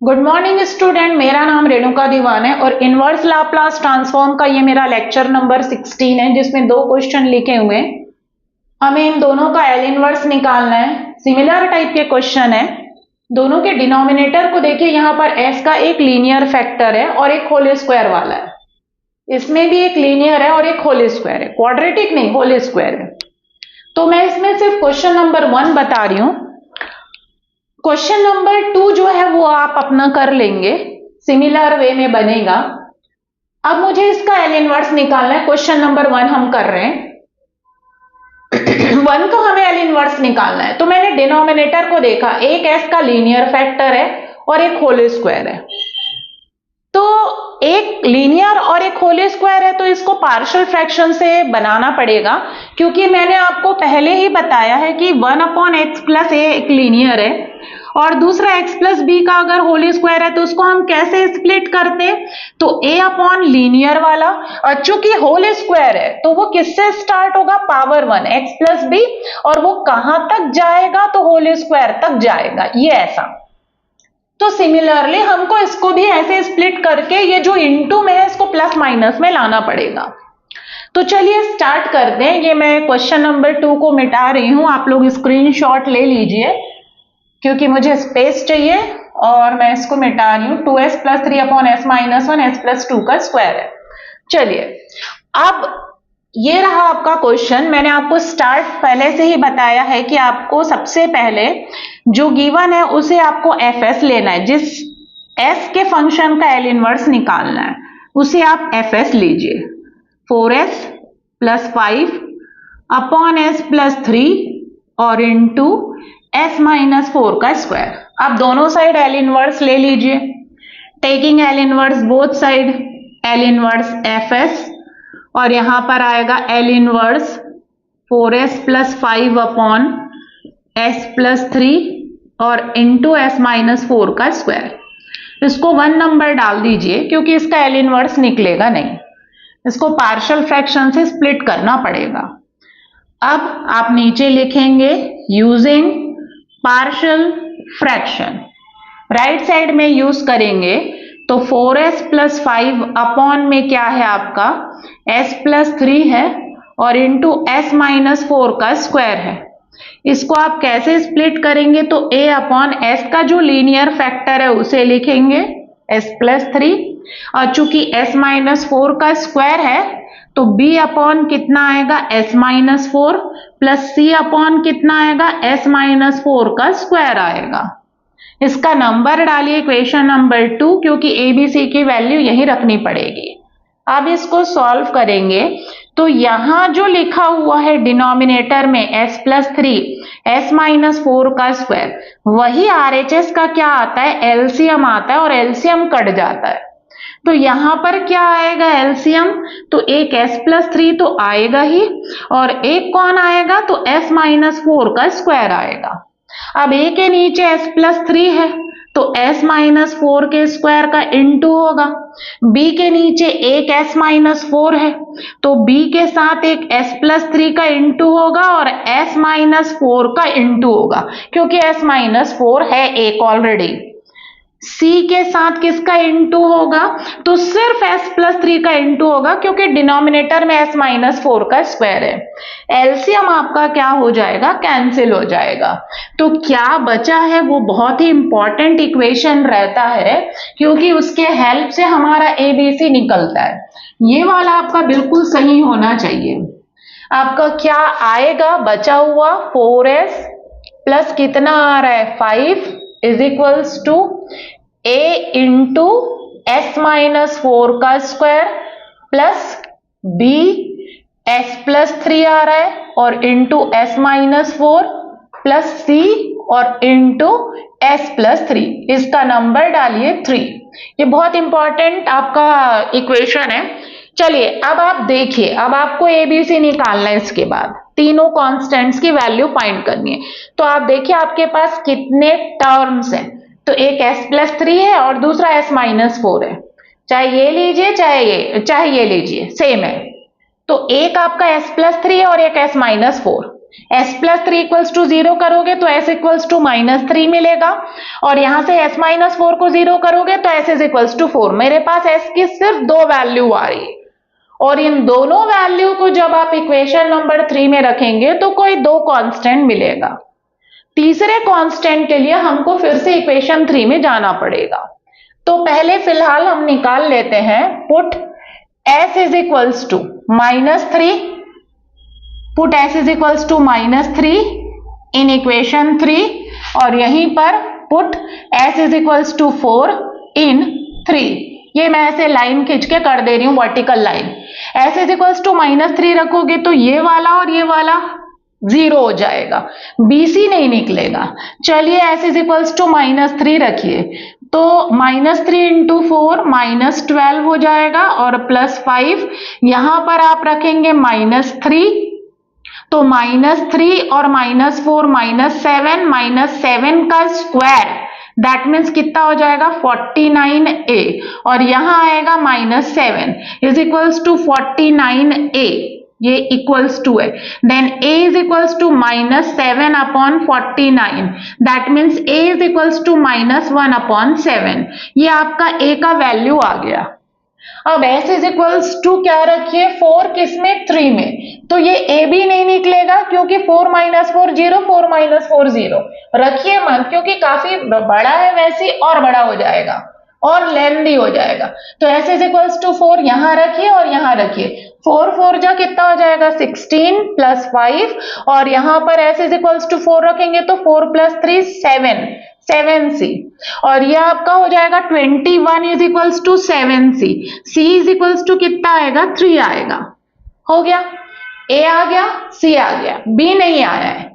Good morning student, मेरा नाम रेणुका दीवान है और इनवर्स लाप्लास ट्रांसफॉर्म का ये मेरा लेक्चर नंबर 16 है जिसमें दो क्वेश्चन लिखे हुए हैं। हमें इन दोनों का एल इनवर्स निकालना है। सिमिलर टाइप के क्वेश्चन है। दोनों के डिनोमिनेटर को देखिए, यहाँ पर एस का एक लीनियर फैक्टर है और एक होल स्क्वायर वाला है। इसमें भी एक लीनियर है और एक होल स्क्वायर है, क्वाड्रेटिक नहीं, होल स्क्वायर है। तो मैं इसमें सिर्फ क्वेश्चन नंबर 1 बता रही हूं। क्वेश्चन नंबर 2 जो है वो आप अपना कर लेंगे, सिमिलर वे में बनेगा। अब मुझे इसका एल इनवर्स निकालना है। क्वेश्चन नंबर 1 हम कर रहे हैं। 1 का हमें एल इनवर्स निकालना है। तो मैंने डिनोमिनेटर को देखा, एक एस का लीनियर फैक्टर है और एक होल स्क्वायर है। तो एक लीनियर और एक होल स्क्वायर है तो इसको पार्शियल फ्रैक्शन से बनाना पड़ेगा, क्योंकि मैंने आपको पहले ही बताया है कि 1/x प्लस ए एक लीनियर है और दूसरा x प्लस बी का अगर होल स्क्वायर है तो उसको हम कैसे स्प्लिट करते हैं, तो a अपॉन लीनियर वाला, और चूंकि होल स्क्वायर है तो वो किससे स्टार्ट होगा, पावर 1 x प्लस बी, और वो कहां तक जाएगा, तो होल स्क्वायर तक जाएगा, ये ऐसा। तो सिमिलरली हमको इसको भी ऐसे स्प्लिट करके ये जो इनटू में है इसको प्लस माइनस में लाना पड़ेगा। तो चलिए स्टार्ट करते हैं। ये मैं क्वेश्चन नंबर 2 को मिटा रही हूं, आप लोग स्क्रीनशॉट ले लीजिए क्योंकि मुझे स्पेस चाहिए और मैं इसको मिटा रही हूं। 2s plus 3/s minus 1 s plus 2 का स्क्वायर है। चलिए, अब ये रहा आपका क्वेश्चन। मैंने आपको स्टार्ट पहले से ही बताया है कि आपको सबसे पहले जो गिवन है उसे आपको fs लेना है। जिस s के फंक्शन का एल इनवर्स निकालना है उसे आप fs लीजिए। 4s plus 5 upon s plus 3 और इंटू s माइनस 4 का स्क्वायर। आप दोनों साइड एल इनवर्स ले लीजिए। Taking L inverse both side, L inverse fs, और यहां पर आएगा L inverse 4s plus 5 upon s plus 3 और इंटू s माइनस 4 का स्क्वायर। इसको 1 नंबर डाल दीजिए क्योंकि इसका एल इनवर्स निकलेगा नहीं, इसको पार्शियल फ्रैक्शन से स्प्लिट करना पड़ेगा। अब आप नीचे लिखेंगे using partial fraction, right side में यूज करेंगे तो 4s प्लस 5 अपॉन में क्या है आपका s प्लस 3 है और इंटू s माइनस 4 का स्क्वायर है। इसको आप कैसे स्प्लिट करेंगे, तो a अपॉन s का जो लीनियर फैक्टर है उसे लिखेंगे s प्लस 3, और चूंकि s माइनस 4 का स्क्वायर है तो b अपॉन कितना आएगा s minus 4 plus c upon कितना आएगा s माइनस 4 का स्क्वायर आएगा। इसका नंबर डालिए इक्वेशन नंबर 2, क्योंकि ए बी सी की वैल्यू यही रखनी पड़ेगी। अब इसको सॉल्व करेंगे तो यहां जो लिखा हुआ है डिनोमिनेटर में s प्लस 3 s माइनस 4 का स्क्वायर, वही RHS का क्या आता है, एलसीएम आता है, और एलसीएम कट जाता है। तो यहां पर क्या आएगा एलसीएम, तो एक s प्लस 3 तो आएगा ही और एक कौन आएगा, तो s माइनस 4 का स्क्वायर आएगा। अब a के नीचे s प्लस 3 है तो s माइनस 4 के स्क्वायर का इंटू होगा। b के नीचे एक s माइनस 4 है तो b के साथ एक s प्लस 3 का इंटू होगा और s माइनस 4 का इंटू होगा, क्योंकि s माइनस 4 है एक ऑलरेडी। c के साथ किसका इंटू होगा, तो सिर्फ s प्लस 3 का इंटू होगा, क्योंकि डिनोमिनेटर में s माइनस 4 का स्क्वायर है। एलसीएम आपका क्या हो जाएगा, कैंसिल हो जाएगा। तो क्या बचा है वो बहुत ही इंपॉर्टेंट इक्वेशन रहता है, क्योंकि उसके हेल्प से हमारा एबीसी निकलता है। ये वाला आपका बिल्कुल सही होना चाहिए। आपका क्या आएगा बचा हुआ, 4s प्लस कितना आ रहा है 5 is equals to a into s minus 4 का square plus b s plus 3 आ रहा है और into s minus 4 plus c और इंटू s प्लस 3। इसका नंबर डालिए 3। ये बहुत इंपॉर्टेंट आपका इक्वेशन है। चलिए अब आप देखिए, अब आपको एबीसी निकालना है। इसके बाद तीनों कांस्टेंट्स की वैल्यू फाइंड करनी है। तो आप देखिए आपके पास कितने टर्म्स हैं, तो एक s प्लस 3 है और दूसरा s माइनस 4 है। चाहे ये लीजिए चाहे ये लीजिए, सेम है। तो एक आपका s प्लस 3 है और एक s minus 4। s plus 3 equals to 0 करोगे तो s इक्वल्स टू -3 मिलेगा, और यहां से s माइनस 4 को 0 करोगे तो s इज इक्वल्स टू 4। मेरे पास s की सिर्फ 2 वैल्यू आ रही है, और इन दोनों वैल्यू को जब आप इक्वेशन नंबर 3 में रखेंगे तो कोई 2 कांस्टेंट मिलेगा। तीसरे कांस्टेंट के लिए हमको फिर से इक्वेशन 3 में जाना पड़ेगा। तो पहले फिलहाल हम निकाल लेते हैं, put s is equals to -3, put s is equals to -3 in equation 3, और यहीं पर put s is equals to 4 in 3। ये मैं ऐसे लाइन खींच के कर दे रही हूं, vertical line. s is equals to -3 रखोगे तो ये वाला और ये वाला 0 हो जाएगा, BC नहीं निकलेगा। चलिए s इज इक्वल्स टू -3 रखिए, तो -3 इंटू 4 -12 हो जाएगा, और +5 यहां पर आप रखेंगे -3, तो -3 और -4 -7 का स्क्वायर, दैट मीन्स कितना हो जाएगा 49a, और यहां आएगा -7 इज इक्वल्स टू 49a, ये इक्वल्स टू है, then a is equals to -7 upon 49, that means a is equals to -1 upon 7। ये आपका a का वैल्यू आ गया। अब s इज इक्वल्स टू क्या रखिए, 4 किसमें, 3 में, तो ये a भी नहीं निकलेगा क्योंकि 4 - 4 0, 4 - 4 0 रखिए मत, क्योंकि काफी बड़ा है वैसे और बड़ा हो जाएगा और लेंदी हो जाएगा। तो s इज इक्वल्स टू 4 यहां रखिए और यहां रखिए, 4 4 जा कितना हो जाएगा 16 + 5, और यहां पर s इज इक्वल्स टू 4 रखेंगे तो 4 + 3 7c, और ये आपका हो जाएगा 21 is equals to 7c, c is equals to कितना आएगा 3 आएगा। हो गया, a आ गया, c आ गया, b नहीं आया है।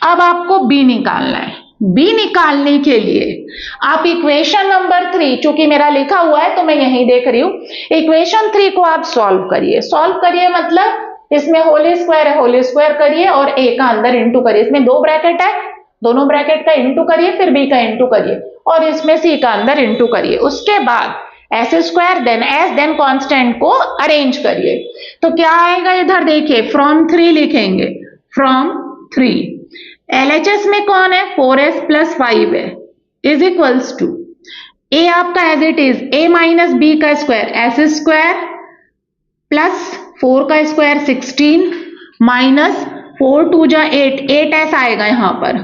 अब आपको b निकालना है। b निकालने के लिए आप इक्वेशन नंबर 3, चूंकि मेरा लिखा हुआ है तो मैं यहीं देख रही हूं, इक्वेशन 3 को आप सॉल्व करिए। सॉल्व करिए मतलब इसमें होल स्क्वायर है, होल स्क्वायर करिए और a का अंदर इंटू करिए। इसमें 2 ब्रैकेट है, दोनों ब्रैकेट का इंटू करिए, फिर b का इंटू करिए, और इसमें c का अंदर इंटू करिए। उसके बाद s square then s then constant को अरेंज करिए। तो क्या आएगा इधर देखिए, फ्रॉम 3 लिखेंगे, फ्रॉम 3, LHS में कौन है 4s + 5 है, इज इक्वल्स टू a आपका as it is a - b का स्क्वायर s स्क्वायर प्लस 4 का स्क्वायर 16 माइनस 4 2 जा 8, 8s आएगा यहाँ पर,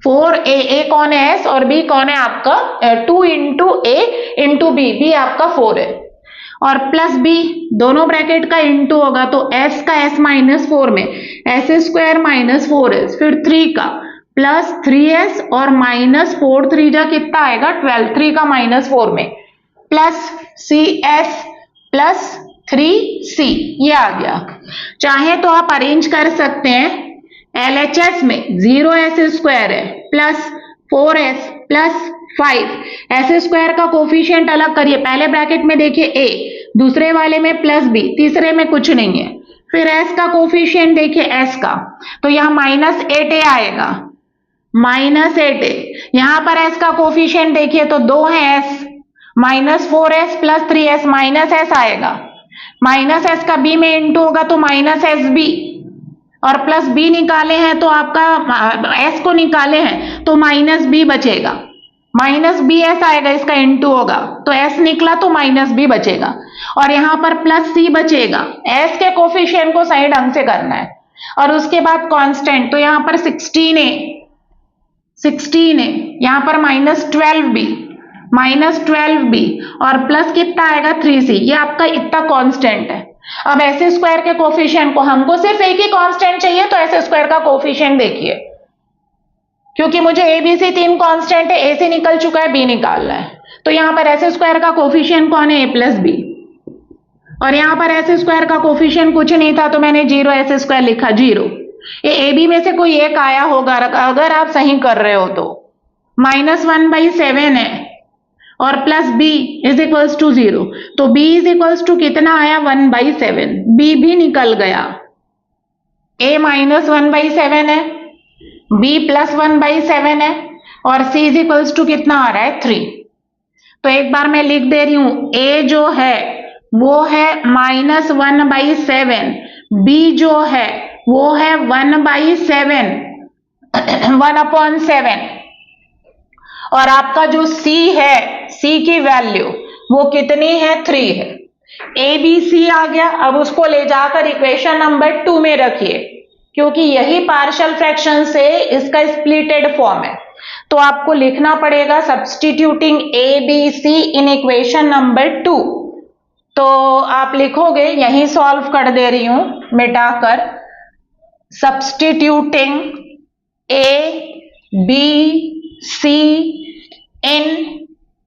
4a कौन है s और b कौन है आपका 2 इंटू a इंटू b आपका 4 है, और प्लस b दोनों ब्रैकेट का इंटू होगा तो s का s -4 में s स्क्वायर -4s, फिर 3 का प्लस 3s और -4 3 जा कितना आएगा 12, 3 का -4 में प्लस cs प्लस 3c, ये आ गया। चाहे तो आप अरेंज कर सकते हैं, LHS में 0s स्क्वायर है plus 4s plus 5, s square का कोफिशिएंट अलग करिए, पहले ब्रैकेट में देखिए a, दूसरे वाले में प्लस b, तीसरे में कुछ नहीं है, फिर s का कोफिशिएंट देखिए s का, तो यहाँ -8a आएगा, -8a, यहाँ पर s का कोफिशिएंट देखिए तो 2 है s, -4s plus 3s -s आएगा, -s का b में इंटू होगा तो -sb, और प्लस b निकाले हैं तो आपका s को निकाले हैं तो -b बचेगा, -bs आएगा, इसका इंटू होगा तो s निकला तो -b बचेगा, और यहाँ पर प्लस c बचेगा। s के कोफिशिएंट को सही ढंग से करना है, और उसके बाद कांस्टेंट, तो यहाँ पर 16 है, यहाँ पर -12b और प्लस कितना आएगा 3c, ये आपका इतना कांस्टेंट है। अब s स्क्वायर के कोफिशिएंट को, हमको सिर्फ एक ही कांस्टेंट चाहिए तो s स्क्वायर का कोफिशिएंट देखिए, क्योंकि मुझे a b c 3 कांस्टेंट है, a से निकल चुका है, b निकालना है, तो यहाँ पर s स्क्वायर का कोफिशिएंट कौन है a + b, और यहाँ पर s स्क्वायर का कोफिशिएंट कुछ नहीं था तो मैंने 0s स्क्वायर लिखा, 0, ये a b में से कोई एक आया होगा अगर आप सही कर रहे हो तो, -1/7 है और plus b is equals to 0, तो b इज इक्वल्स टू कितना आया 1/7, b भी निकल गया, a -1/7 है, b +1/7 है, और c इज इक्वल्स टू कितना आ रहा है 3। तो एक बार मैं लिख दे रही हूं, a जो है वो है -1/7, b जो है वो है 1/7, 1/7। और आपका जो C है, C की वैल्यू वो कितनी है, 3 है। ABC आ गया। अब उसको ले जाकर इक्वेशन नंबर 2 में रखिए, क्योंकि यही पार्शियल फ्रैक्शन से इसका स्प्लिटेड फॉर्म है। तो आपको लिखना पड़ेगा substituting ABC in equation number 2। तो आप लिखोगे, यही सॉल्व कर दे रही हूं मिटाकर, substituting ABC in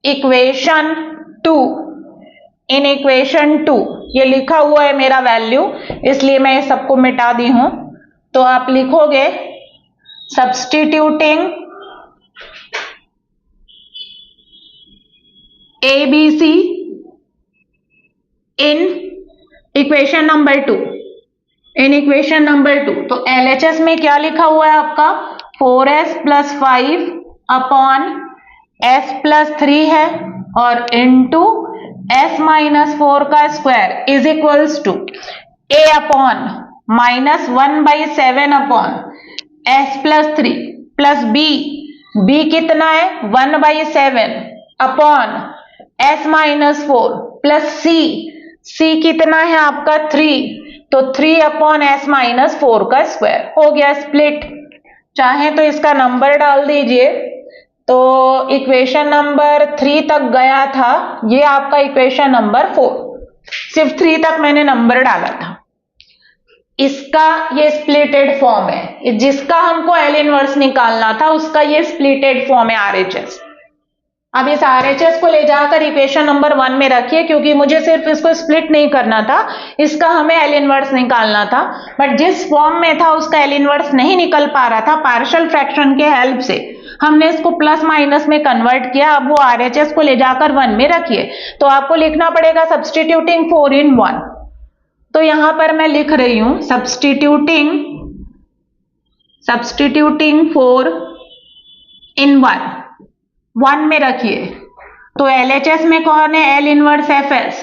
equation 2, in equation 2 ये लिखा हुआ है मेरा वैल्यू, इसलिए मैं सबको मिटा दी हूं। तो आप लिखोगे substituting ABC in equation number 2, in equation number 2। तो LHS में क्या लिखा हुआ है आपका, 4s + 5 अपॉन s + 3 है, और इंटू s - 4 का square is equals to a upon -1/7 upon s + 3 plus b कितना है, 1/7 अपॉन s - 4 प्लस c कितना है आपका, 3, तो 3 अपॉन s - 4 का स्क्वायर। हो गया स्प्लिट। चाहे तो इसका नंबर डाल दीजिए। तो इक्वेशन नंबर 3 तक गया था, ये आपका इक्वेशन नंबर 4, सिर्फ 3 तक मैंने नंबर डाला था। इसका ये स्प्लिटेड फॉर्म है, जिसका हमको L इनवर्स निकालना था उसका ये स्प्लिटेड फॉर्म है RHS। अब इस RHS को ले जाकर इक्वेशन नंबर 1 में रखिए, क्योंकि मुझे सिर्फ इसको स्प्लिट नहीं करना था, इसका हमें L इनवर्स निकालना था। बट जिस फॉर्म में था उसका L इनवर्स नहीं निकल पा रहा था, पार्शियल फ्रैक्शन के हेल्प से हमने इसको प्लस माइनस में कन्वर्ट किया। अब वो RHS को ले जाकर 1 में रखिए। तो आपको लिखना पड़ेगा सब्स्टिट्यूटिंग 4 in 1। तो यहां पर मैं लिख रही हूं सब्स्टिट्यूटिंग 4 in 1 में रखिए। तो LHS में कौन है, L इनवर्स FS,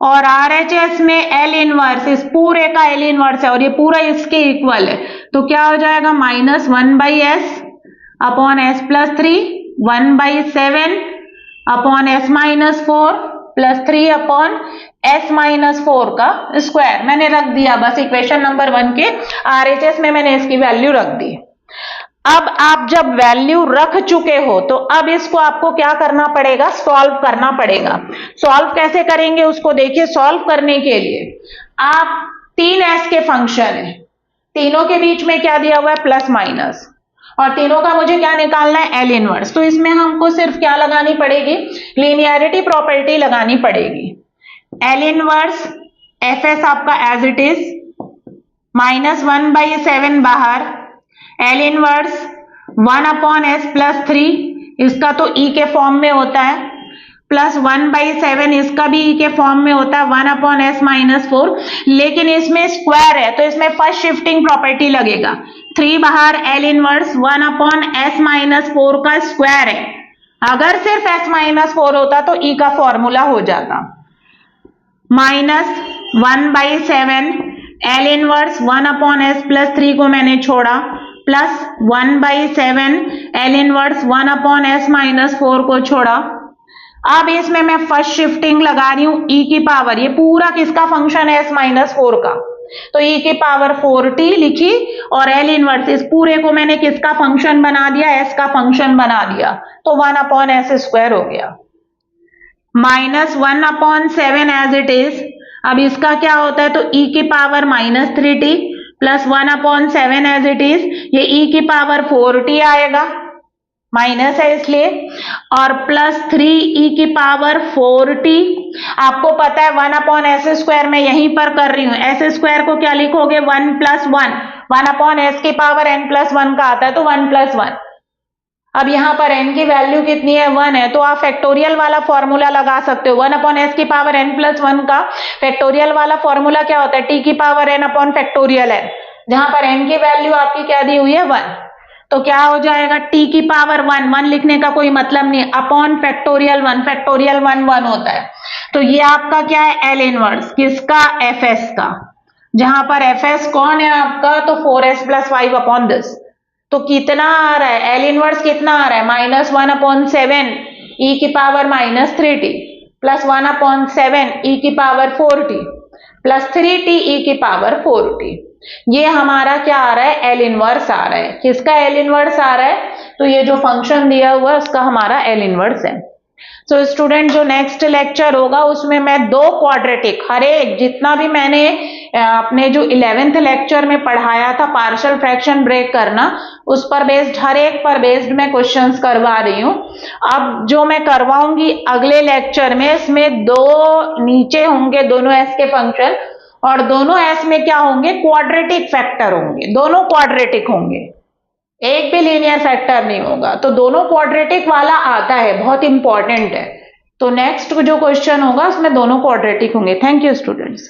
और RHS में L इनवर्स, इस पूरे का L इनवर्स है और ये पूरा इसके इक्वल है। तो क्या हो जाएगा, -1/s upon s + 3, 1/7 upon s - 4 plus 3 upon s - 4 का स्क्वायर। मैंने रख दिया बस इक्वेशन नंबर 1 के RHS में मैंने इसकी वैल्यू रख दी। अब आप जब वैल्यू रख चुके हो तो अब इसको आपको क्या करना पड़ेगा, सॉल्व करना पड़ेगा। सॉल्व कैसे करेंगे उसको देखिए। सॉल्व करने के लिए आप 3s के फंक्शन है, तीनों के बीच में क्या दिया हुआ है, प्लस माइनस, और तीनों का मुझे क्या निकालना है, L इनवर्स। तो इसमें हमको सिर्फ क्या लगानी पड़ेगी, लीनियरिटी प्रॉपर्टी लगानी पड़ेगी। L इनवर्स FS आपका एज इट इज, -1/7 बाहर, L इनवर्स 1/s + 3, इसका तो E के फॉर्म में होता है, प्लस 1/7 इसका भी E के फॉर्म में होता है, 1/s - 4, लेकिन इसमें स्क्वायर है तो इसमें फर्स्ट शिफ्टिंग प्रॉपर्टी लगेगा। 3 बाहर, L इनवर्स 1/s - 4 का स्क्वायर है। अगर सिर्फ s - 4 होता तो E का फॉर्मूला हो जाता, -1/7 L इनवर्स 1/s + 3 को मैंने छोड़ा, प्लस 1/7 L इनवर्स 1/s - 4 को छोड़ा। अब इसमें मैं फर्स्ट शिफ्टिंग लगा रही हूं, E की पावर, ये पूरा किसका फंक्शन है, s - 4 का, तो E की पावर 4t लिखी, और L इनवर्स इस पूरे को मैंने किसका फंक्शन बना दिया, s का फंक्शन बना दिया, तो 1/s² हो गया, -1/7 एज इट इज। अब इसका क्या होता है, तो E की power -3t plus 1/7 as it is, ये E की पावर 4t आएगा, माइनस है इसलिए, और प्लस 3e की पावर 4t। आपको पता है 1/s² मैं यहीं पर कर रही हूं, s² को क्या लिखोगे, 1 + 1, 1/s की पावर n+1 का आता है, तो 1 + 1। अब यहां पर n की वैल्यू कितनी है, 1 है, तो आप फैक्टोरियल वाला फॉर्मूला लगा सकते हो। 1/s की पावर n+1 का फैक्टोरियल वाला फॉर्मूला क्या होता है, t की पावर n/फैक्टोरियल n, जहां पर n की वैल्यू आपकी क्या दी हुई है, 1। तो क्या हो जाएगा, t की पावर 1 लिखने का कोई मतलब नहीं, अपॉन फैक्टोरियल 1, फैक्टोरियल 1 1 होता है। तो ये आपका क्या है, L इनवर्स किसका, FS का, जहां पर एफ एस कौन है आपका, तो 4s प्लस 5 अपॉन दिस, तो कितना आ रहा है, एल इनवर्स कितना आ रहा है, -1/7 ई की पावर -3t प्लस 1/7 ई की पावर 4t प्लस 3t ई की पावर 4t। ये हमारा क्या आ रहा है, एल इनवर्स आ रहा है। किसका एल इनवर्स आ रहा है, तो ये जो फंक्शन दिया हुआ है उसका हमारा एल इनवर्स है। सो स्टूडेंट जो नेक्स्ट लेक्चर होगा उसमें मैं दो क्वाड्रेटिक, हर एक जितना भी मैंने अपने जो 11th लेक्चर में पढ़ाया था पार्शियल फ्रैक्शन ब्रेक करना, उस पर बेस्ड, हर एक पर बेस्ड मैं क्वेश्चंस करवा रही हूं। अब जो मैं करवाऊंगी अगले लेक्चर में, इसमें दो नीचे होंगे दोनों एस के फंक्शन, और दोनों एस में क्या होंगे, क्वाड्रेटिक फैक्टर होंगे, दोनों क्वाड्रेटिक होंगे, एक भी लीनियर फैक्टर नहीं होगा। तो दोनों क्वाड्रेटिक वाला आता है, बहुत इंपॉर्टेंट है। तो नेक्स्ट जो क्वेश्चन होगा उसमें दोनों क्वाड्रेटिक होंगे। Thank you students.